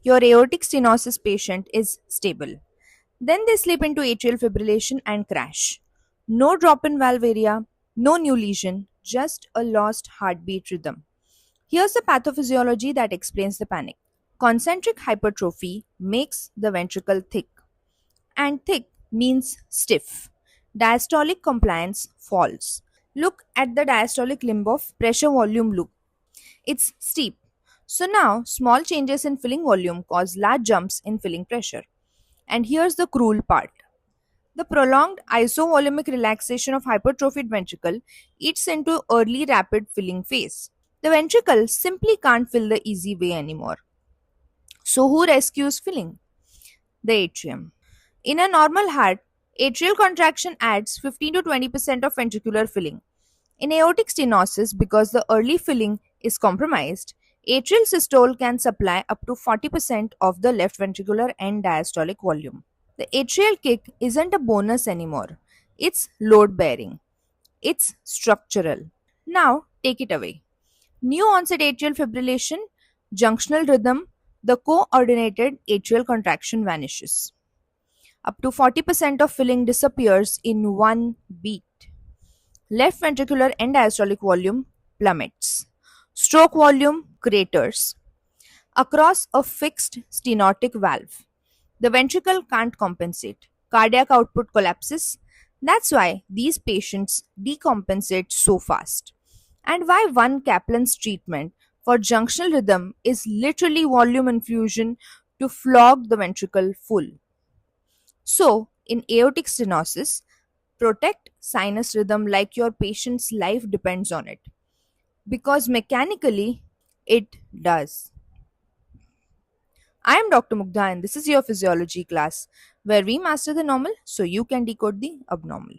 Your aortic stenosis patient is stable. Then they slip into atrial fibrillation and crash. No drop in valve area, no new lesion, just a lost heartbeat rhythm. Here's the pathophysiology that explains the panic. Concentric hypertrophy makes the ventricle thick, and thick means stiff. Diastolic compliance falls. Look at the diastolic limb of pressure volume loop. It's steep. So now, small changes in filling volume cause large jumps in filling pressure. And here's the cruel part. The prolonged isovolumic relaxation of hypertrophied ventricle eats into early rapid filling phase. The ventricle simply can't fill the easy way anymore. So who rescues filling? The atrium. In a normal heart, atrial contraction adds 15 to 20% of ventricular filling. In aortic stenosis, because the early filling is compromised, atrial systole can supply up to 40% of the left ventricular and diastolic volume. The atrial kick isn't a bonus anymore. It's load bearing. It's structural. Now, take it away. New onset atrial fibrillation, junctional rhythm, the coordinated atrial contraction vanishes. Up to 40% of filling disappears in one beat. Left ventricular and diastolic volume plummets. Stroke volume craters. Across a fixed stenotic valve, the ventricle can't compensate. Cardiac output collapses. That's why these patients decompensate so fast. And why one Kaplan's treatment for junctional rhythm is literally volume infusion to flog the ventricle full. So, in aortic stenosis, protect sinus rhythm like your patient's life depends on it. Because mechanically, it does. I am Dr. Mugdha, and this is your physiology class where we master the normal so you can decode the abnormal.